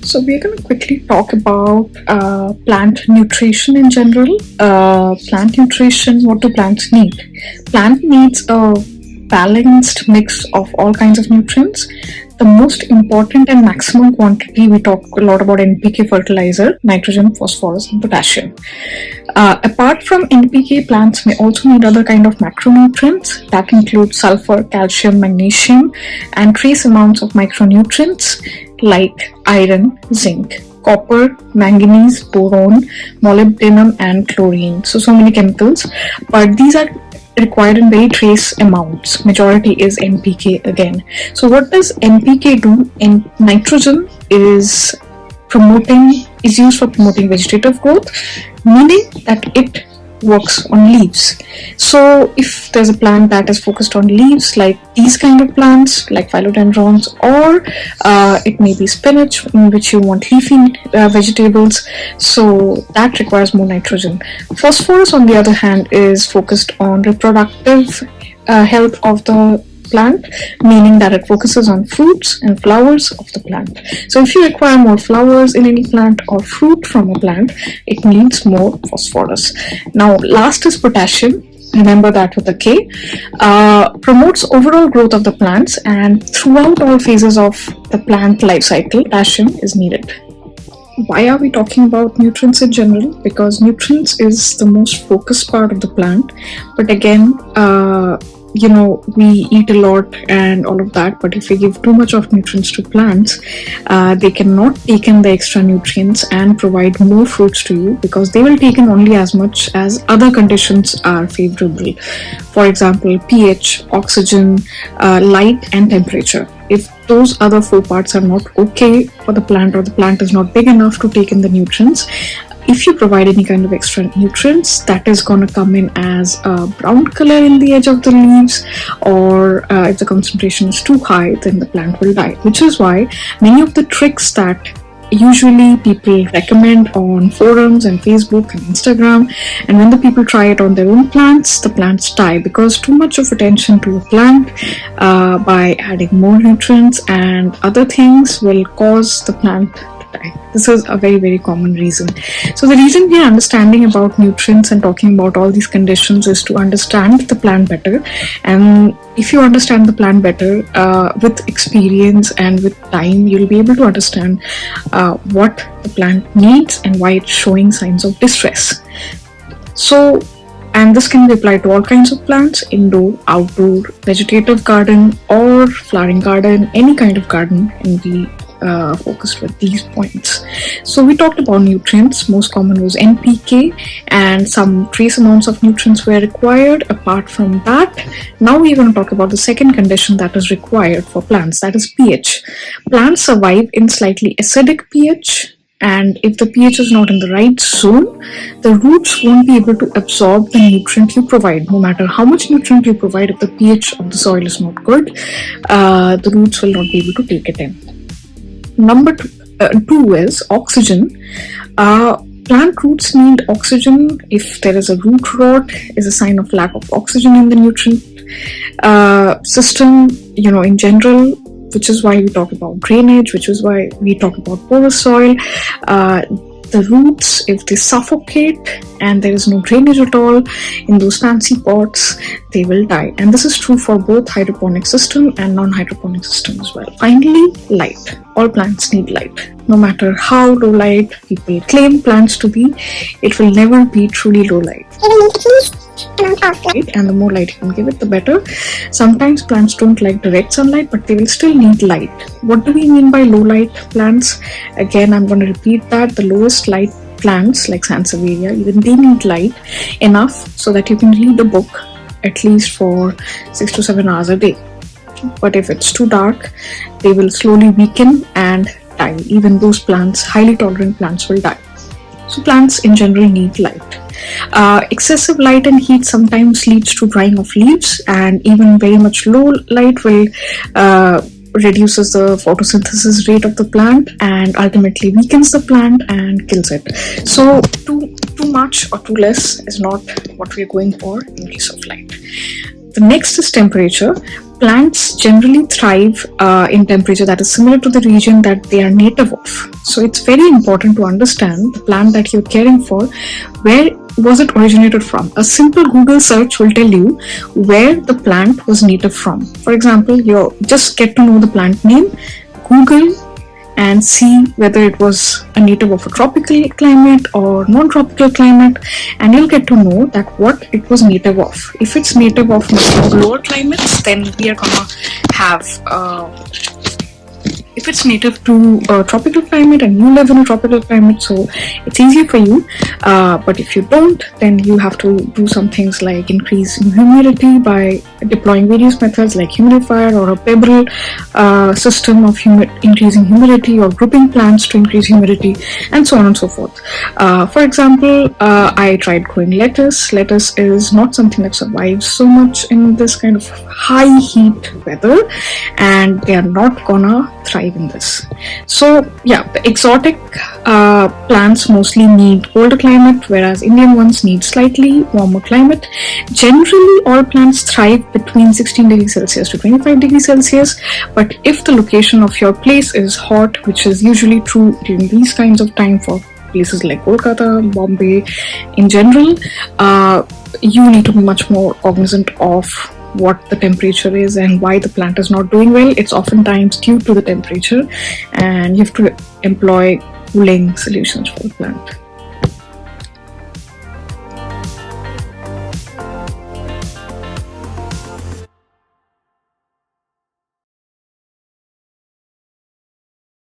So we're going to quickly talk about plant nutrition in general. Plant nutrition, what do plants need? Plant needs a balanced mix of all kinds of nutrients. The most important and maximum quantity, we talk a lot about NPK fertilizer, nitrogen, phosphorus, and potassium. Apart from NPK, plants may also need other kind of macronutrients that include sulfur, calcium, magnesium, and trace amounts of micronutrients like iron, zinc, copper, manganese, boron, molybdenum, and chlorine. So many chemicals, but these are required in very trace amounts. Majority is NPK again. So what does NPK do? In nitrogen is used for promoting vegetative growth, meaning that it works on leaves. So if there's a plant that is focused on leaves, like these kind of plants, like philodendrons, or it may be spinach, in which you want leafy vegetables, so that requires more nitrogen. Phosphorus, on the other hand, is focused on reproductive health of the plant, meaning that it focuses on fruits and flowers of the plant. So if you require more flowers in any plant or fruit from a plant, it needs more phosphorus. Now last is potassium. Remember that with a K. Promotes overall growth of the plants, and throughout all phases of the plant life cycle, potassium is needed. Why are we talking about nutrients in general? Because nutrients is the most focused part of the plant, but again, we eat a lot and all of that, but if we give too much of nutrients to plants, they cannot take in the extra nutrients and provide more fruits to you, because they will take in only as much as other conditions are favorable. For example, pH, oxygen, light, and temperature. If those other 4 parts are not okay for the plant, or the plant is not big enough to take in the nutrients, if you provide any kind of extra nutrients, that is going to come in as a brown color in the edge of the leaves, or if the concentration is too high, then the plant will die. Which is why many of the tricks that usually people recommend on forums and Facebook and Instagram, and when the people try it on their own plants, the plants die, because too much of attention to a plant by adding more nutrients and other things will cause the plant die. This is a very, very common reason. So the reason we are understanding about nutrients and talking about all these conditions is to understand the plant better. And if you understand the plant better, with experience and with time, you'll be able to understand what the plant needs and why it's showing signs of distress. So, and this can be applied to all kinds of plants: indoor, outdoor, vegetative garden, or flowering garden, any kind of garden, and be focused with these points. So we talked about nutrients. Most common was NPK, and some trace amounts of nutrients were required. Apart from that, now we're going to talk about the second condition that is required for plants, that is pH. Plants survive in slightly acidic pH, and if the pH is not in the right zone, the roots won't be able to absorb the nutrient you provide. No matter how much nutrient you provide, if the pH of the soil is not good, the roots will not be able to take it in. Number 2 is oxygen. Plant roots need oxygen. If there is a root rot, is a sign of lack of oxygen in the nutrient system, in general, which is why we talk about drainage, which is why we talk about porous soil. The roots, if they suffocate and there is no drainage at all in those fancy pots, they will die. And this is true for both hydroponic system and non-hydroponic system as well. Finally, light. All plants need light. No matter how low light people claim plants to be, it will never be truly low light. And the more light you can give it, the better. Sometimes plants don't like direct sunlight, but they will still need light. What do we mean by low light plants? Again, I'm going to repeat that. The lowest light plants, like Sansevieria, even they need light enough so that you can read a book at least for 6 to 7 hours a day. But if it's too dark, they will slowly weaken and die. Even those plants, highly tolerant plants, will die. So plants in general need light. Excessive light and heat sometimes leads to drying of leaves, and even very much low light will reduces the photosynthesis rate of the plant and ultimately weakens the plant and kills it. So too much or too less is not what we're going for in case of light. The next is temperature. plants generally thrive in temperature that is similar to the region that they are native of. So it's very important to understand the plant that you're caring for, where was it originated from. A simple Google search will tell you where the plant was native from. For example, you just get to know the plant name, Google and see whether it was a native of a tropical climate or non-tropical climate, and you'll get to know that what it was native of. If it's native of lower climates, then we are gonna have if it's native to a tropical climate and you live in a tropical climate, so it's easier for you. But if you don't, then you have to do some things like increase humidity by deploying various methods like humidifier or a pebble system of increasing humidity, or grouping plants to increase humidity, and so on and so forth. For example, I tried growing lettuce. Lettuce is not something that survives so much in this kind of high heat weather, and they are not gonna thrive in this. So yeah, the exotic plants mostly need colder climate, whereas Indian ones need slightly warmer climate. Generally, all plants thrive between 16 degrees Celsius to 25 degrees Celsius, but if the location of your place is hot, which is usually true during these kinds of time for places like Kolkata, Bombay in general, you need to be much more cognizant of what the temperature is and why the plant is not doing well. It's oftentimes due to the temperature, and you have to employ cooling solutions for the plant.